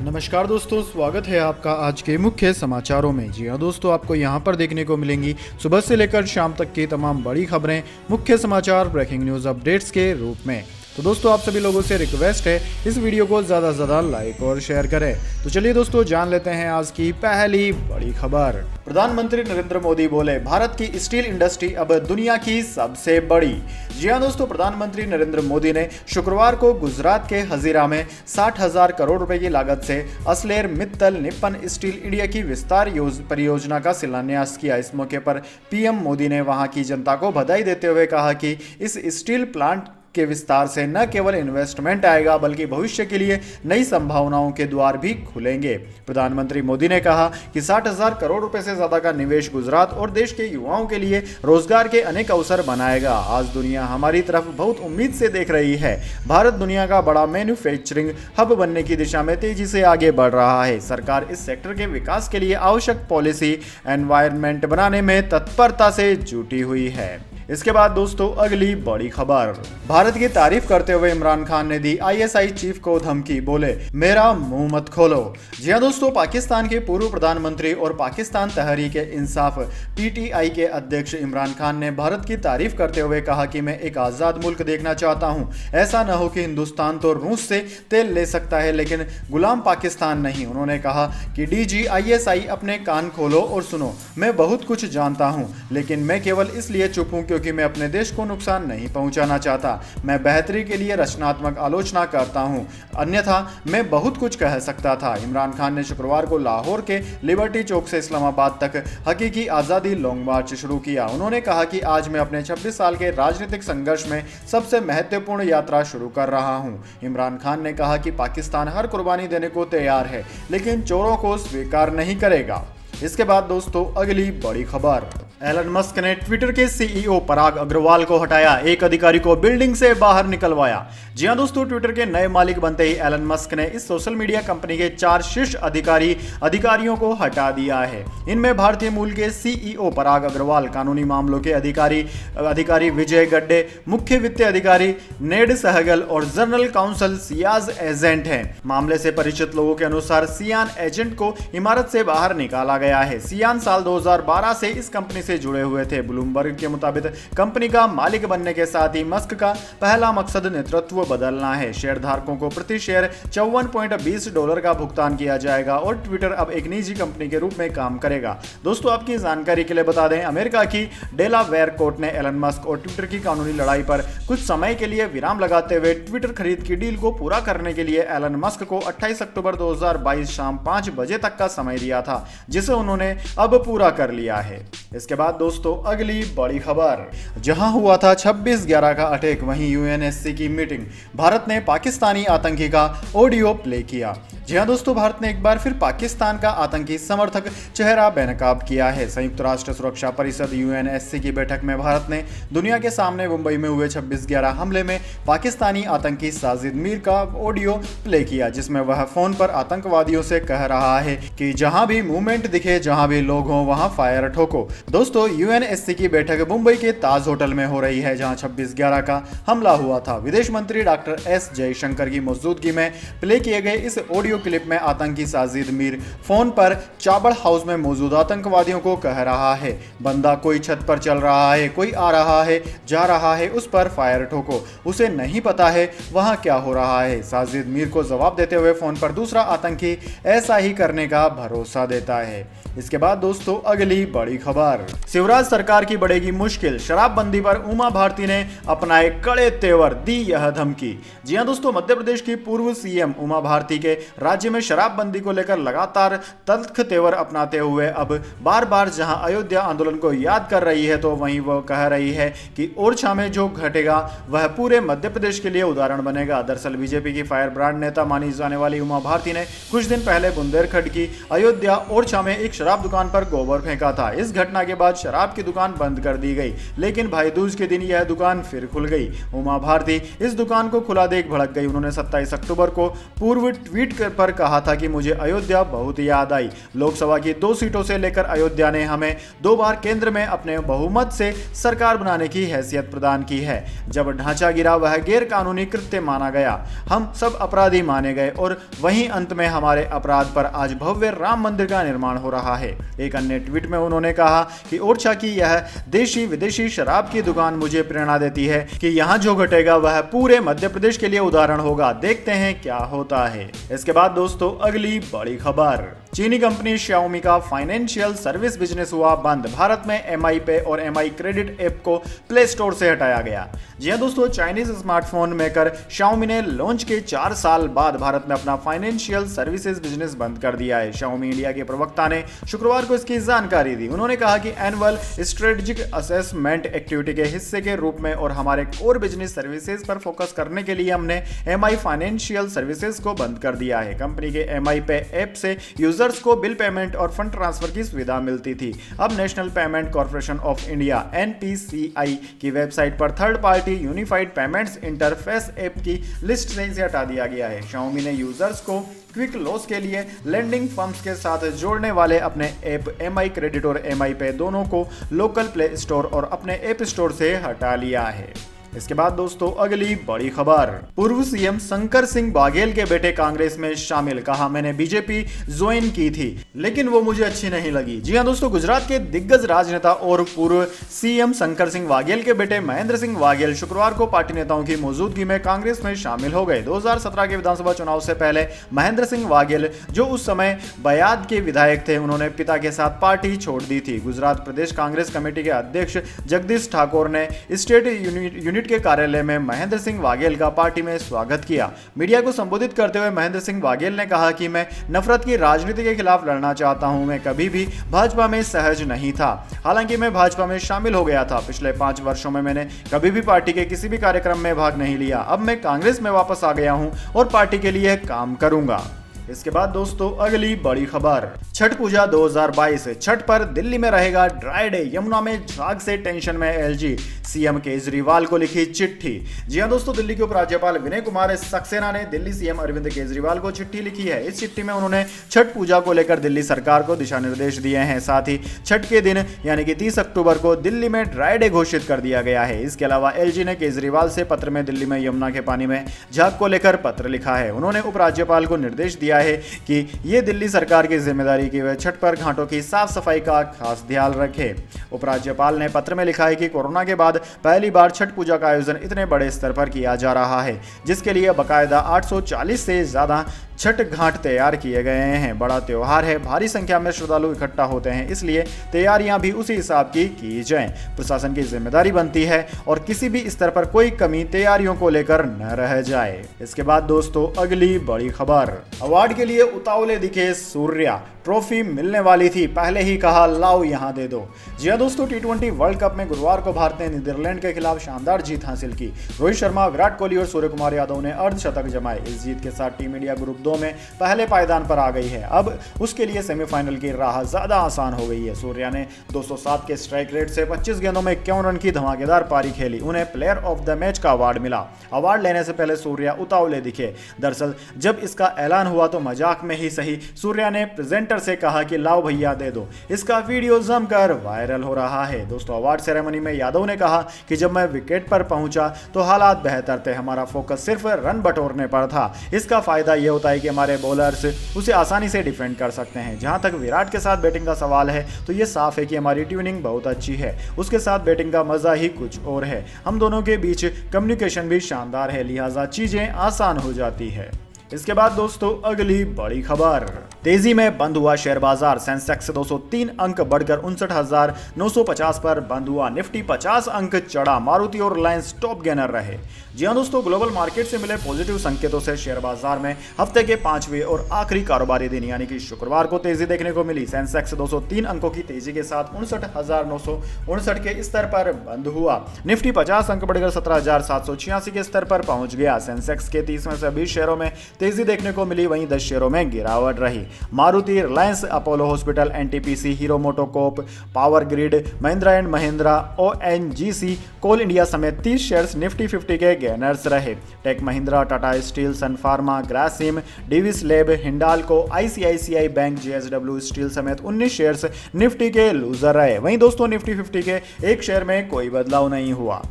नमस्कार दोस्तों, स्वागत है आपका आज के मुख्य समाचारों में। जी हाँ दोस्तों, आपको यहाँ पर देखने को मिलेंगी सुबह से लेकर शाम तक की तमाम बड़ी खबरें मुख्य समाचार ब्रेकिंग न्यूज़ अपडेट्स के रूप में। तो दोस्तों, आप सभी लोगों से रिक्वेस्ट है इस वीडियो को ज़्यादा से ज़्यादा लाइक और शेयर करें। तो चलिए दोस्तों, जान लेते हैं आज की पहली बड़ी खबर। प्रधानमंत्री नरेंद्र मोदी बोले, भारत की स्टील इंडस्ट्री अब दुनिया की सबसे बड़ी। जी हाँ दोस्तों, प्रधानमंत्री नरेंद्र मोदी ने शुक्रवार को गुजरात के हजीरा में 60,000 करोड़ रुपए की लागत से असलेर मित्तल निप्पन स्टील इंडिया की विस्तार परियोजना का शिलान्यास किया। इस मौके पर पीएम मोदी ने वहां की जनता को बधाई देते हुए कहा कि इस स्टील प्लांट के विस्तार से न केवल इन्वेस्टमेंट आएगा बल्कि भविष्य के लिए नई संभावनाओं के द्वार भी खुलेंगे। प्रधानमंत्री मोदी ने कहा कि 60,000 करोड़ रुपए से ज्यादा का निवेश गुजरात और देश के युवाओं के लिए रोजगार के अनेक अवसर बनाएगा। आज दुनिया हमारी तरफ बहुत उम्मीद से देख रही है। भारत दुनिया का बड़ा मैन्युफैक्चरिंग हब बनने की दिशा में तेजी से आगे बढ़ रहा है। सरकार इस सेक्टर के विकास के लिए आवश्यक पॉलिसी एनवायरनमेंट बनाने में तत्परता से जुटी हुई है। इसके बाद दोस्तों, अगली बड़ी खबर। भारत की तारीफ करते हुए इमरान खान ने दी आईएसआई चीफ को धमकी, बोले मेरा मुंह मत खोलो। जी हाँ दोस्तों, पाकिस्तान के पूर्व प्रधानमंत्री और पाकिस्तान तहरीक इंसाफ पीटीआई के अध्यक्ष इमरान खान ने भारत की तारीफ करते हुए कहा कि मैं एक आज़ाद मुल्क देखना चाहता हूँ। ऐसा न हो कि हिंदुस्तान तो रूस से तेल ले सकता है लेकिन गुलाम पाकिस्तान नहीं। उन्होंने कहा कि डीजी आईएसआई अपने कान खोलो और सुनो, मैं बहुत कुछ जानता हूँ लेकिन मैं केवल इसलिए चुप हूँ क्योंकि मैं अपने देश को नुकसान नहीं पहुंचाना चाहता। मैं बेहतरी के लिए रचनात्मक आलोचना करता हूं, अन्यथा मैं बहुत कुछ कह सकता था। इमरान खान ने शुक्रवार को लाहौर के लिबर्टी चौक से इस्लामाबाद तक हकीकी आज़ादी लॉन्ग मार्च शुरू किया। उन्होंने कहा कि आज मैं अपने 26 साल के राजनीतिक संघर्ष में सबसे महत्वपूर्ण यात्रा शुरू कर रहा हूं। इमरान खान ने कहा कि पाकिस्तान हर कुर्बानी देने को तैयार है लेकिन चोरों को स्वीकार नहीं करेगा। इसके बाद दोस्तों, अगली बड़ी खबर। एलन मस्क ने ट्विटर के सीईओ पराग अग्रवाल को हटाया, एक अधिकारी को बिल्डिंग से बाहर निकलवाया। जी हां दोस्तों, ट्विटर के नए मालिक बनते ही एलन मस्क ने इस सोशल मीडिया कंपनी के 4 शीर्ष अधिकारियों को हटा दिया है। इनमें भारतीय मूल के सीईओ पराग अग्रवाल, कानूनी मामलों के अधिकारी विजय गड्डे, मुख्य वित्तीय अधिकारी नेड सहगल और जनरल काउंसिल सियाज एजेंट हैं। मामले से परिचित लोगों के अनुसार सियान एजेंट को इमारत से बाहर निकाला गया है। सियान साल 2012 से इस कंपनी से जुड़े हुए थे। ब्लूमबर्ग के मुताबिक कंपनी का मालिक बनने के साथ ही मस्क का पहला मकसद नेतृत्व बदलना है। शेयरधारकों को प्रति शेयर $54.20 का भुगतान किया जाएगा और ट्विटर अब एक निजी कंपनी के रूप में काम करेगा। दोस्तों, आपकी जानकारी के लिए बता दें, अमेरिका की डेलावेयर कोर्ट ने एलन मस्क और ट्विटर की कानूनी लड़ाई पर कुछ समय के लिए विराम लगाते हुए ट्विटर खरीद की डील को पूरा करने के लिए एलन मस्क को 28 अक्टूबर 2022 शाम 5 बजे तक का समय दिया था, जिसे उन्होंने अब पूरा कर लिया है। इसके बाद दोस्तों, अगली बड़ी खबर। जहां हुआ था 26/11 का अटैक, वहीं यूएनएससी की मीटिंग। भारत ने पाकिस्तानी आतंकी का ऑडियो प्ले किया। जी हां दोस्तों, भारत ने एक बार फिर पाकिस्तान का आतंकी समर्थक चेहरा बेनकाब किया है। संयुक्त राष्ट्र सुरक्षा परिषद यूएनएससी की बैठक में भारत ने दुनिया के सामने मुंबई में हुए 26/11 हमले में पाकिस्तानी आतंकी साजिद मीर का ऑडियो प्ले किया, जिसमें वह फोन पर आतंकवादियों से कह रहा है कि जहां भी मूवमेंट दिखे, जहां भी लोग हों, वहां फायर ठोको। दोस्तों, यूएनएससी की बैठक मुंबई के ताज होटल में हो रही है, जहां 26/11 का हमला हुआ था। विदेश मंत्री डॉक्टर एस जयशंकर की मौजूदगी में प्ले किए गए इस ऑडियो क्लिप में आतंकी साजिद मीर फोन पर चाबड़ हाउस में मौजूद आतंकवादियों को कह रहा है, बंदा कोई छत पर चल रहा है, कोई आ रहा है, जा रहा है, उस पर फायर ठोको, उसे नहीं पता है वहां क्या हो रहा है। साजिद मीर को जवाब देते हुए फोन पर दूसरा आतंकी ऐसा ही करने का भरोसा देता है। इसके बाद दोस्तों, अगली बड़ी खबर। शिवराज सरकार की बढ़ेगी मुश्किल, शराबबंदी पर उमा भारती ने अपनाए कड़े तेवर, दी यह धमकी। जी हां दोस्तों, मध्य प्रदेश की पूर्व सीएम उमा भारती के राज्य में शराबबंदी को लेकर लगातार तल्ख तेवर अपनाते हुए अब बार बार जहां अयोध्या आंदोलन को याद कर रही है, तो वहीं वो कह रही है कि ओरछा में जो घटेगा वह पूरे मध्य प्रदेश के लिए उदाहरण बनेगा। दरअसल बीजेपी की फायर ब्रांड नेता मानी जाने वाली उमा भारती ने कुछ दिन पहले बुंदेलखंड की अयोध्या ओरछा में एक शराब दुकान पर गोबर फेंका था। इस घटना के बाद शराब की दुकान बंद कर दी गई, लेकिन भाई दूज के दिन यह दुकान फिर खुल गई। उमा भारती इस दुकान को खुला देख भड़क गई। उन्होंने 27 अक्टूबर को पूर्व ट्वीट पर कहा था कि मुझे अयोध्या बहुत याद आई। लोकसभा की 2 सीटों से लेकर अयोध्या ने हमें 2 बार केंद्र में अपने बहुमत से सरकार बनाने की हैसियत प्रदान की है। जब ढांचा गिरा वह गैर कानूनी कृत्य माना गया, हम सब अपराधी माने गए और वहीं अंत में हमारे अपराध पर आज भव्य राम मंदिर का निर्माण हो रहा है। एक अन्य ट्वीट में उन्होंने कहा कि ओरछा की यह देशी विदेशी शराब की दुकान मुझे प्रेरणा देती है कि यहाँ जो घटेगा वह पूरे मध्य प्रदेश के लिए उदाहरण होगा। देखते हैं क्या होता है। इसके बाद दोस्तों अगली बड़ी खबर, चीनी कंपनी Xiaomi का फाइनेंशियल सर्विस बिजनेस हुआ बंद। भारत में MI पे और MI क्रेडिट ऐप को प्ले स्टोर से हटाया गया। जी हां दोस्तों, चाइनीज स्मार्टफोन मेकर Xiaomi ने लॉन्च के 4 साल बाद भारत में अपना फाइनेंशियल सर्विसेज बिजनेस बंद कर दिया है। Xiaomi इंडिया के प्रवक्ता ने शुक्रवार को इसकी जानकारी दी। उन्होंने कहा कि एनुअल स्ट्रेटेजिक असेसमेंट एक्टिविटी के हिस्से के रूप में और हमारे कोर बिजनेस सर्विसेज पर फोकस करने के लिए हमने MI फाइनेंशियल सर्विसेज को बंद कर दिया है। कंपनी के MI पे ऐप से यूजर्स को बिल पेमेंट और फंड ट्रांसफर की सुविधा मिलती थी। अब national payment corporation of India NPCI की वेबसाइट पर third party unified payments interface app की लिस्ट से इसे हटा दिया गया है। Xiaomi ने यूजर्स को क्विक लॉस के लिए लेंडिंग फर्म्स के साथ जोड़ने वाले अपने ऐप MI क्रेडिट और MI पे दोनों को लोकल प्ले स्टोर और अपने ऐप स्टोर से हटा लिया है। इसके बाद दोस्तों अगली बड़ी खबर, पूर्व सीएम शंकर सिंह बाघेल के बेटे कांग्रेस में शामिल। कहा मैंने बीजेपी ज्वाइन की थी लेकिन वो मुझे अच्छी नहीं लगी। जी हां दोस्तों, गुजरात के दिग्गज राजनेता और पूर्व सीएम शंकर सिंह बाघेल के बेटे महेंद्र सिंह बाघेल शुक्रवार को पार्टी नेताओं की मौजूदगी में कांग्रेस में शामिल हो गए। 2017 के विधानसभा चुनाव से पहले महेंद्र सिंह बाघेल, जो उस समय बयाद के विधायक थे, उन्होंने पिता के साथ पार्टी छोड़ दी थी। गुजरात प्रदेश कांग्रेस कमेटी के अध्यक्ष जगदीश ठाकुर ने स्टेट यूनिट के कार्यालय में महेंद्र सिंह बाघेल का पार्टी में स्वागत किया। मीडिया को संबोधित करते हुए महेंद्र सिंह बाघेल ने कहा कि मैं नफरत की राजनीति के खिलाफ लड़ना चाहता हूं। मैं कभी भी भाजपा में सहज नहीं था, हालांकि मैं भाजपा में शामिल हो गया था। पिछले 5 वर्षों में मैंने कभी भी पार्टी के किसी भी कार्यक्रम में भाग नहीं लिया। अब मैं कांग्रेस में वापस आ गया हूं और पार्टी के लिए काम करूंगा। इसके बाद दोस्तों अगली बड़ी खबर, छठ पूजा 2022, छठ पर दिल्ली में रहेगा ड्राई डे। यमुना में झाग से टेंशन में LG, सीएम केजरीवाल को लिखी चिट्ठी। जी हां दोस्तों, दिल्ली के उपराज्यपाल विनय कुमार सक्सेना ने दिल्ली सीएम अरविंद केजरीवाल को चिट्ठी लिखी है। इस चिट्ठी में उन्होंने छठ पूजा को लेकर दिल्ली सरकार को दिशा निर्देश दिए हैं। साथ ही छठ के दिन यानी कि 30 अक्टूबर को दिल्ली में ड्राई डे घोषित कर दिया गया है। इसके अलावा LG ने केजरीवाल से पत्र में दिल्ली में यमुना के पानी में झाग को लेकर पत्र लिखा है। उन्होंने उपराज्यपाल को निर्देश दिया है कि ये दिल्ली सरकार की जिम्मेदारी की वह छठ पर घाटों की साफ सफाई का खास ध्यान रखे। उपराज्यपाल ने पत्र में लिखा है कि कोरोना के बाद पहली बार छठ पूजा का आयोजन इतने बड़े स्तर पर किया जा रहा है, जिसके लिए बाकायदा 840 से ज्यादा छठ घाट तैयार किए गए हैं। बड़ा त्योहार है, भारी संख्या में श्रद्धालु इकट्ठा होते हैं, इसलिए तैयारियां भी उसी हिसाब की जाएं। प्रशासन की जिम्मेदारी बनती है और किसी भी स्तर पर कोई कमी तैयारियों को लेकर न रह जाए। इसके बाद दोस्तों अगली बड़ी खबर, अवार्ड के लिए उतावले दिखे सूर्या, ट्रॉफी मिलने वाली थी, पहले ही कहा लाओ यहां दे दो। जी हां दोस्तों, T20 वर्ल्ड कप में गुरुवार को भारत ने नीदरलैंड के खिलाफ शानदार जीत हासिल की। रोहित शर्मा, विराट कोहली और सूर्य कुमार यादव ने अर्धशतक जमाए। इस जीत के साथ टीम इंडिया ग्रुप 2 में पहले पायदान पर आ गई है। अब उसके लिए सेमीफाइनल की राह ज्यादा आसान हो गई है। सूर्या ने 207 के स्ट्राइक रेट से 25 गेंदों में 51 रन की धमाकेदार पारी खेली। उन्हें प्लेयर ऑफ द मैच का अवार्ड मिला। अवार्ड लेने से पहले सूर्या उतावले दिखे। दरअसल जब इसका ऐलान हुआ तो मजाक में ही सही सूर्या ने प्रेजेंटर से कहा कि लाओ भैया दे दो। इसका वीडियो जमकर वायरल हो रहा है। दोस्तों अवार्ड सेरेमनी में यादव ने कहा कि जब मैं विकेट पर पहुंचा तो हालात बेहतर थे, हमारा फोकस सिर्फ रन बटोरने पर था। इसका फायदा यह होता है कि हमारे बॉलर्स उसे आसानी से डिफेंड कर सकते हैं। जहां तक विराट के साथ बैटिंग का सवाल है तो यह साफ है कि हमारी ट्यूनिंग बहुत अच्छी है, उसके साथ बैटिंग का मजा ही कुछ और है। हम दोनों के बीच कम्युनिकेशन भी शानदार है, लिहाजा चीजें आसान हो जाती है। इसके बाद दोस्तों अगली बड़ी खबर, तेजी में बंद हुआ शेयर बाजार। सेंसेक्स 203 अंक बढ़कर 59,950 पर बंद हुआ। निफ्टी 50 अंक चढ़ा। मारुति और रिलायंस टॉप गेनर रहे। जी हां दोस्तों, ग्लोबल मार्केट से मिले पॉजिटिव संकेतों से शेयर बाजार में हफ्ते के 5वें और आखिरी कारोबारी दिन यानी कि शुक्रवार को तेजी देखने को मिली। सेंसेक्स 203 अंकों की तेजी के साथ 59,959 के स्तर पर बंद हुआ। निफ्टी 50 अंक बढ़कर 17,786 के स्तर पर पहुंच गया। सेंसेक्स के 30 में से 20 शेयरों में तेजी देखने को मिली, वहीं 10 शेयरों में गिरावट रही। Maruti, Reliance, Apollo Hospital, NTPC, Hero MotoCorp, Power Grid, Mahindra and Mahindra, ONGC, Coal India समेत 30 शेयर्स निफ्टी 50 के गेनर्स रहे। Tech Mahindra, Tata Steel, Sun Pharma, Grasim, Divi's Lab, Hindalco, ICICI Bank, JSW Steel समेत 19 शेयर्स निफ्टी के लूजर रहे। वहीं दोस्तों निफ्टी 50 के एक शेयर में कोई बदलाव नहीं हुआ।